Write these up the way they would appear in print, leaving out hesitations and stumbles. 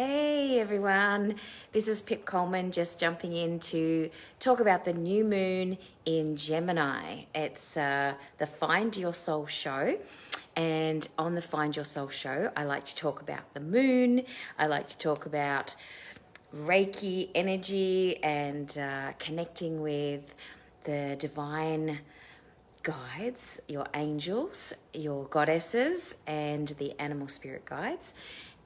Hey everyone, this is Pip Coleman just jumping in to talk about the new moon in Gemini. It's the Find Your Soul show, and on the Find Your Soul show I like to talk about the moon. I like to talk about Reiki energy and connecting with the divine guides, your angels, your goddesses, and the animal spirit guides.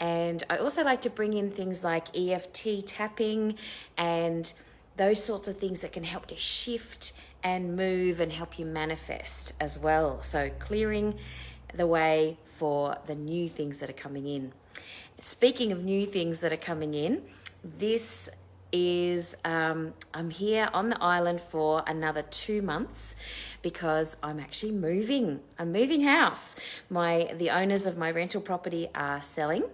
And I also like to bring in things like EFT tapping and those sorts of things that can help to shift and move and help you manifest as well. So clearing the way for the new things that are coming in. Speaking of new things that are coming in, this is I'm here on the island for another 2 months because I'm actually moving. I'm moving house. The owners of my rental property are selling,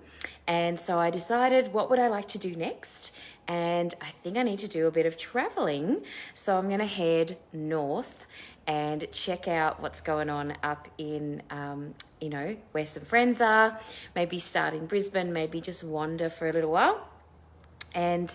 and so I decided, what would I like to do next? And I think I need to do a bit of traveling, so I'm going to head north and check out what's going on up in where some friends are. Maybe start in Brisbane, maybe just wander for a little while. And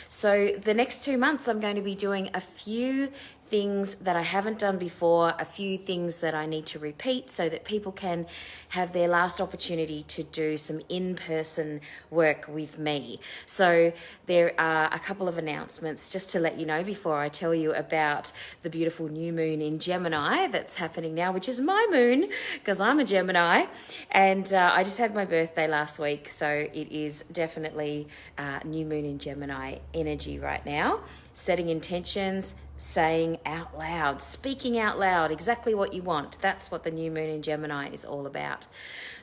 so the next 2 months I'm going to be doing a few things that I haven't done before, a few things that I need to repeat so that people can have their last opportunity to do some in-person work with me. So there are a couple of announcements just to let you know before I tell you about the beautiful new moon in Gemini that's happening now, which is my moon because I'm a Gemini. And I just had my birthday last week, so it is definitely new moon in Gemini energy right now. Setting intentions, saying out loud, speaking out loud exactly what you want. That's what the new moon in Gemini is all about.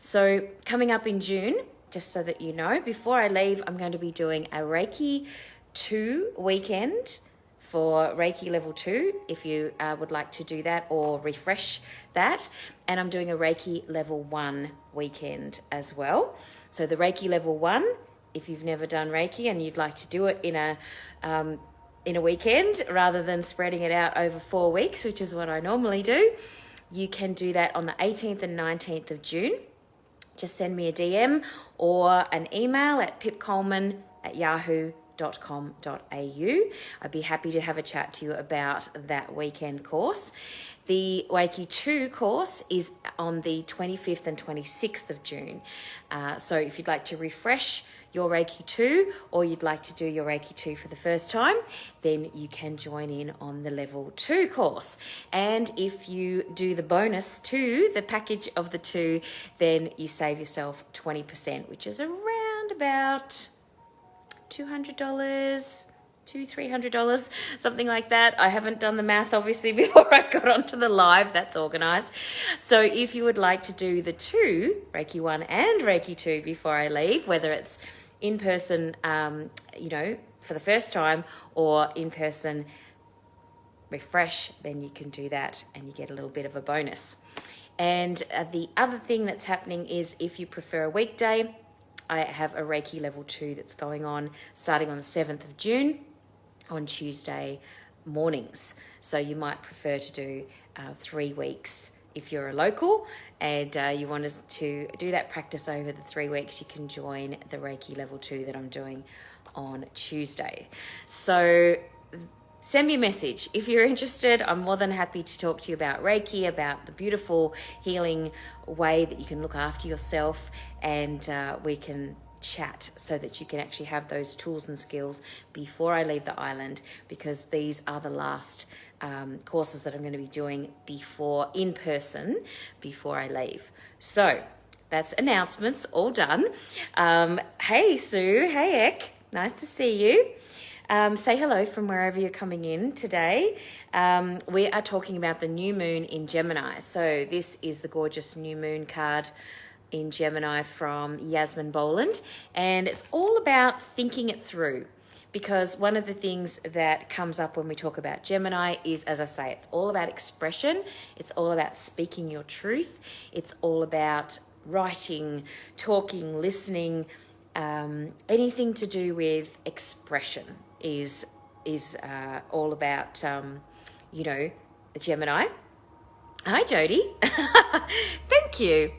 So coming up in June, just so that you know, before I leave, I'm going to be doing a Reiki 2 weekend for Reiki level 2, if you would like to do that or refresh that. And I'm doing a Reiki level 1 weekend as well. So the Reiki level 1, if you've never done Reiki and you'd like to do it in a weekend rather than spreading it out over 4 weeks, which is what I normally do, you can do that on the 18th and 19th of June. Just send me a DM or an email at pipcoleman@yahoo.com.au. I'd be happy to have a chat to you about that weekend course. The Reiki 2 course is on the 25th and 26th of June. So if you'd like to refresh your Reiki 2 or you'd like to do your Reiki 2 for the first time, then you can join in on the level 2 course. And if you do the bonus 2, the package of the 2, then you save yourself 20%, which is around about $200, $300, something like that. I haven't done the math obviously before I got onto the live. That's organized. So if you would like to do the 2, Reiki 1 and Reiki 2 before I leave, whether it's in person, for the first time, or in person refresh, then you can do that and you get a little bit of a bonus. And the other thing that's happening is, if you prefer a weekday, I have a Reiki level 2 that's going on starting on the 7th of June on Tuesday mornings. So you might prefer to do 3 weeks. If you're a local and you want us to do that practice over the 3 weeks, you can join the Reiki level 2 that I'm doing on Tuesday. So send me a message if you're interested. I'm more than happy to talk to you about Reiki, about the beautiful healing way that you can look after yourself, and we can chat so that you can actually have those tools and skills before I leave the island, because these are the last courses that I'm going to be doing in person before I leave. So that's announcements all done. Hey Sue, hey Ek, nice to see you. Say hello from wherever you're coming in today. We are talking about the new moon in Gemini. So this is the gorgeous new moon card in Gemini from Yasmin Boland, and it's all about thinking it through, because one of the things that comes up when we talk about Gemini is, as I say, it's all about expression, it's all about speaking your truth, it's all about writing, talking, listening, anything to do with expression is all about Gemini. Hi Jody. Thank you.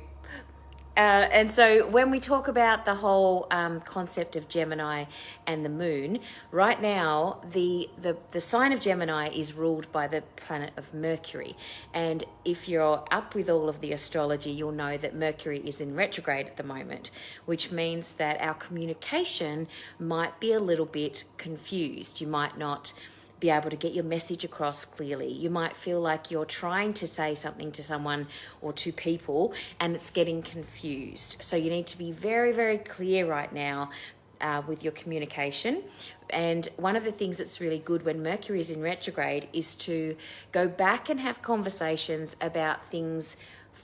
And so when we talk about the whole concept of Gemini and the moon, right now the sign of Gemini is ruled by the planet of Mercury. And if you're up with all of the astrology, you'll know that Mercury is in retrograde at the moment, which means that our communication might be a little bit confused. You might not be able to get your message across clearly. You might feel like you're trying to say something to someone or to people and it's getting confused. So you need to be very, very clear right now with your communication. And one of the things that's really good when Mercury is in retrograde is to go back and have conversations about things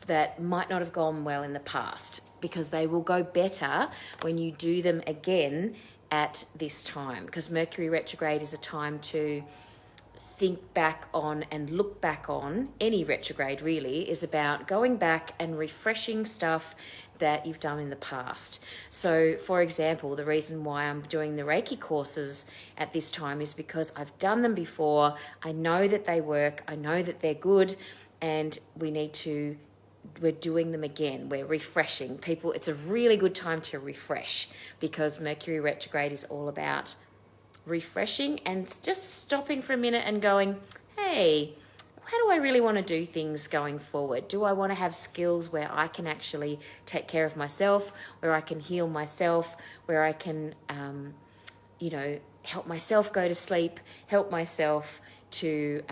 that might not have gone well in the past, because they will go better when you do them again at this time, because Mercury retrograde is a time to think back on and look back on. Any retrograde really is about going back and refreshing stuff that you've done in the past. So for example, the reason why I'm doing the Reiki courses at this time is because I've done them before. I know that they work, I know that they're good, and we're doing them again. We're refreshing people. It's a really good time to refresh, because Mercury retrograde is all about refreshing and just stopping for a minute and going, hey, how do I really want to do things going forward? Do I want to have skills where I can actually take care of myself, where I can heal myself, where I can, help myself go to sleep, help myself to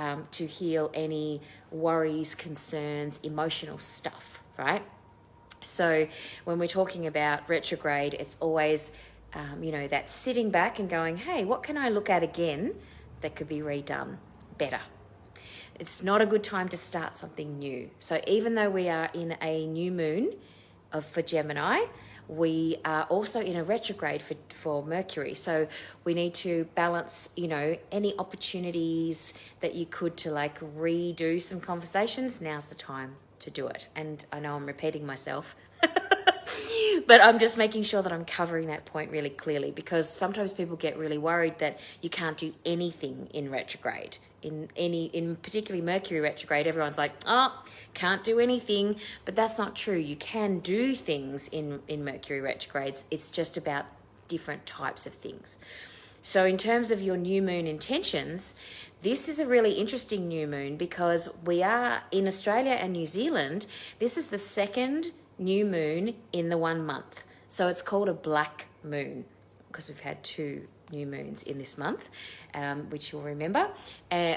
heal any worries, concerns, emotional stuff, right? So when we're talking about retrograde, it's always, that sitting back and going, hey, what can I look at again that could be redone better? It's not a good time to start something new. So even though we are in a new moon for Gemini, we are also in a retrograde for Mercury. So we need to balance, any opportunities that you could to redo some conversations. Now's the time to do it. And I know I'm repeating myself, but I'm just making sure that I'm covering that point really clearly, because sometimes people get really worried that you can't do anything in retrograde. In particularly Mercury retrograde, everyone's like, oh, can't do anything. But that's not true. You can do things in Mercury retrogrades. It's just about different types of things. So in terms of your new moon intentions, this is a really interesting new moon, because we are in Australia and New Zealand. This is the second new moon in the 1 month. So it's called a black moon, because we've had 2 new moons in this month, which you'll remember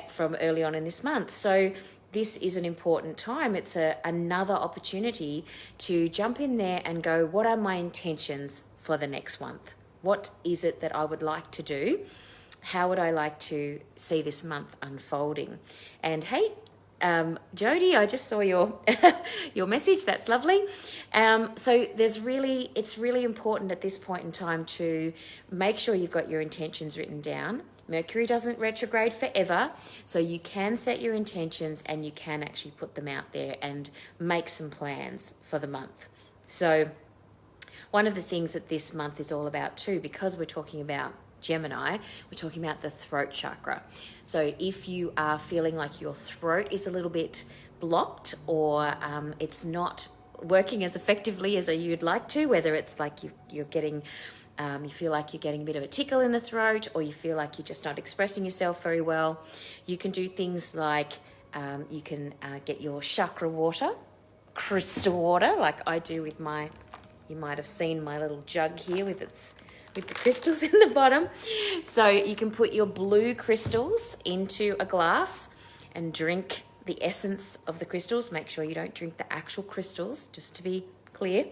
from early on in this month. So this is an important time. It's another opportunity to jump in there and go, what are my intentions for the next month? What is it that I would like to do? How would I like to see this month unfolding? And hey, Jody, I just saw your your message. That's lovely. So it's really important at this point in time to make sure you've got your intentions written down. Mercury doesn't retrograde forever, so you can set your intentions and you can actually put them out there and make some plans for the month. So one of the things that this month is all about too, because we're talking about Gemini, we're talking about the throat chakra. So if you are feeling like your throat is a little bit blocked, or it's not working as effectively as you'd like to, whether it's like you're getting, you feel like you're getting a bit of a tickle in the throat, or you feel like you're just not expressing yourself very well, you can do things like you can get your chakra water, crystal water, like I do with you might have seen my little jug here with the crystals in the bottom. So you can put your blue crystals into a glass and drink the essence of the crystals. Make sure you don't drink the actual crystals, just to be clear.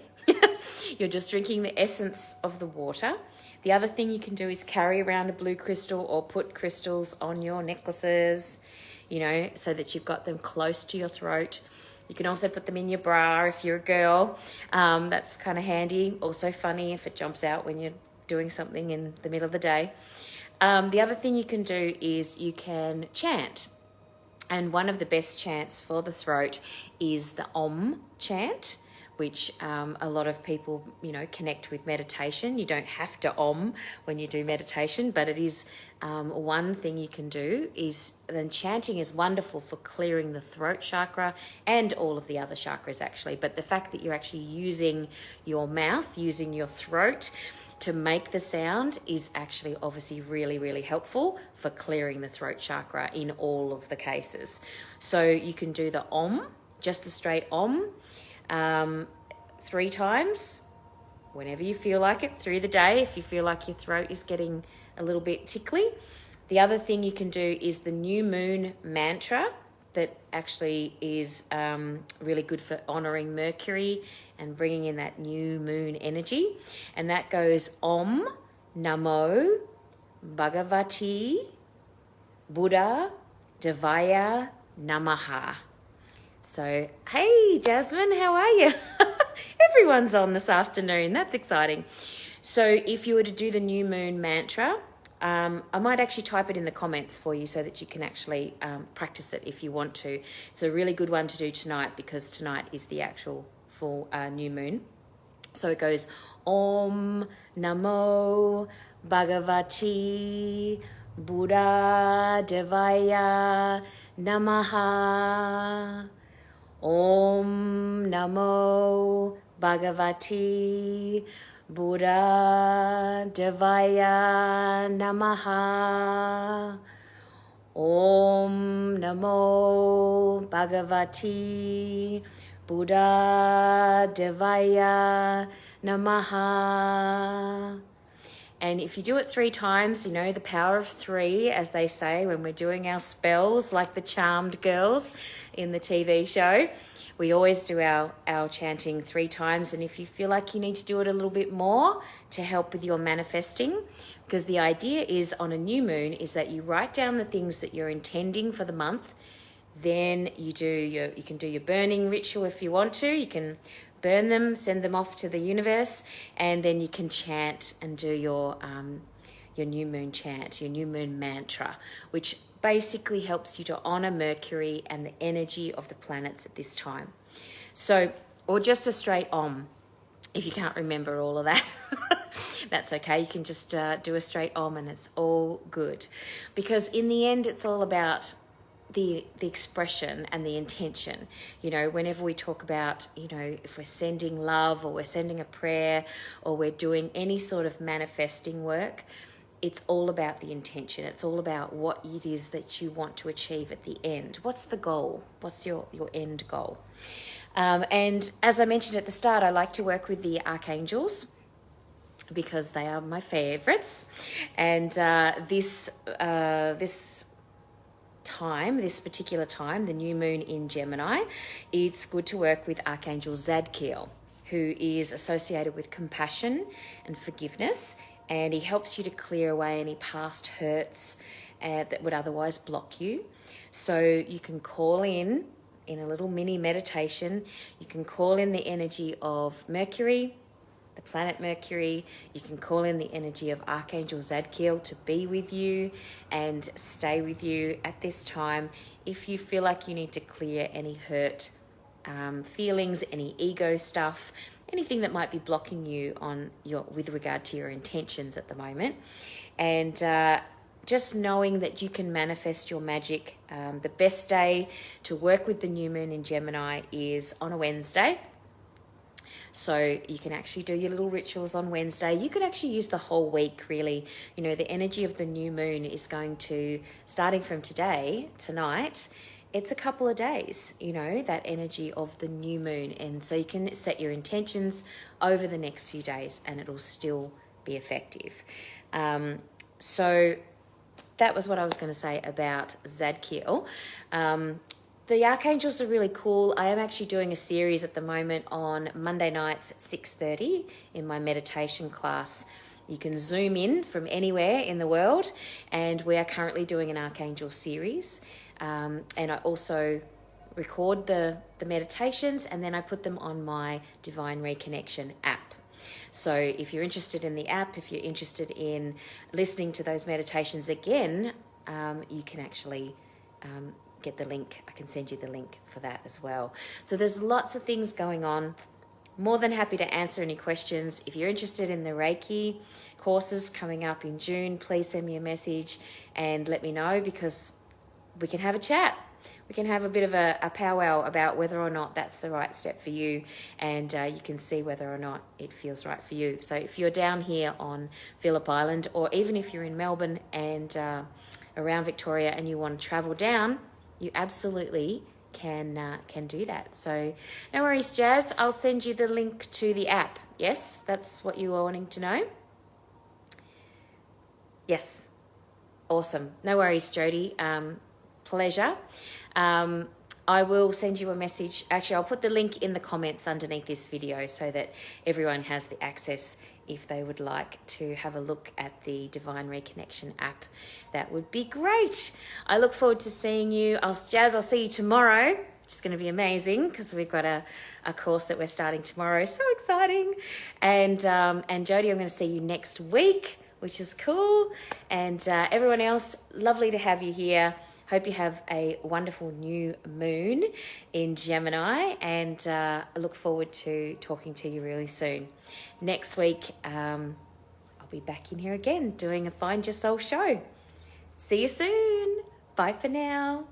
You're just drinking the essence of the water. The other thing you can do is carry around a blue crystal, or put crystals on your necklaces, so that you've got them close to your throat. You can also put them in your bra if you're a girl. That's kind of handy. Also funny if it jumps out when you're doing something in the middle of the day. The other thing you can do is you can chant. And one of the best chants for the throat is the Om chant, which a lot of people, connect with meditation. You don't have to when you do meditation, but it is one thing you can do is, then chanting is wonderful for clearing the throat chakra and all of the other chakras actually. But the fact that you're actually using your mouth, using your throat to make the sound is actually obviously really, really helpful for clearing the throat chakra in all of the cases. So you can do the Om, just the straight Om, 3 times, whenever you feel like it through the day, if you feel like your throat is getting a little bit tickly. The other thing you can do is the new moon mantra that actually is really good for honoring Mercury and bringing in that new moon energy. And that goes Om, Namo, Bhagavate, Buddha, Devaya, Namaha. So, hey, Jasmine, how are you? Everyone's on this afternoon. That's exciting. So if you were to do the new moon mantra, I might actually type it in the comments for you so that you can actually practice it if you want to. It's a really good one to do tonight because tonight is the actual full new moon. So it goes Om Namo Bhagavate Buddha Devaya Namaha. Om Namo Bhagavate Buddha Devaya Namaha. Om Namo Bhagavate Buddha Devaya Namaha. And if you do it 3 times, the power of 3, as they say, when we're doing our spells, like the charmed girls in the TV show, we always do our chanting 3 times. And if you feel like you need to do it a little bit more to help with your manifesting, because the idea is on a new moon is that you write down the things that you're intending for the month. Then you can do your burning ritual if you want to. You can burn them, send them off to the universe, and then you can chant and do your new moon chant, your new moon mantra, which basically helps you to honor Mercury and the energy of the planets at this time. So, or just a straight Om. If you can't remember all of that, that's okay. You can just do a straight Om and it's all good. Because in the end, it's all about the expression and the intention. Whenever we talk about, if we're sending love or we're sending a prayer or we're doing any sort of manifesting work, it's all about the intention. It's all about what it is that you want to achieve at the end. What's the goal? What's your end goal? And as I mentioned at the start, I like to work with the archangels because they are my favorites. And this particular time, the new moon in Gemini, it's good to work with Archangel Zadkiel, who is associated with compassion and forgiveness, and he helps you to clear away any past hurts that would otherwise block you. So you can call in a little mini meditation, you can call in the energy of Mercury, the planet Mercury. You can call in the energy of Archangel Zadkiel to be with you and stay with you at this time. If you feel like you need to clear any hurt feelings, any ego stuff, anything that might be blocking you with regard to your intentions at the moment. And just knowing that you can manifest your magic. The best day to work with the new moon in Gemini is on a Wednesday. So you can actually do your little rituals on Wednesday. You could actually use the whole week, really. The energy of the new moon is going to, starting from tonight, it's a couple of days, that energy of the new moon. And so you can set your intentions over the next few days and it'll still be effective. So that was what I was going to say about Zadkiel. The archangels are really cool. I am actually doing a series at the moment on Monday nights at 6:30 in my meditation class. You can zoom in from anywhere in the world, and we are currently doing an archangel series. And I also record the meditations, and then I put them on my Divine Reconnection app. So if you're interested in the app, if you're interested in listening to those meditations again, you can actually get the link. I can send you the link for that as well. So there's lots of things going on. more than happy to answer any questions. If you're interested in the Reiki courses coming up in June, please send me a message and let me know, because we can have a chat. We can have a bit of a powwow about whether or not that's the right step for you, and you can see whether or not it feels right for you. So if you're down here on Phillip Island, or even if you're in Melbourne and around Victoria and you want to travel down, you absolutely can do that. So no worries, Jazz. I'll send you the link to the app. Yes, that's what you were wanting to know. Yes, awesome. No worries, Jody. Pleasure. I will send you a message. Actually, I'll put the link in the comments underneath this video so that everyone has the access if they would like to have a look at the Divine Reconnection app. That would be great. I look forward to seeing you. Jazz, I'll see you tomorrow, which is going to be amazing because we've got a course that we're starting tomorrow. So exciting. And Jody, I'm going to see you next week, which is cool. And everyone else, lovely to have you here. Hope you have a wonderful new moon in Gemini, and I look forward to talking to you really soon. Next week, I'll be back in here again doing a Find Your Soul show. See you soon. Bye for now.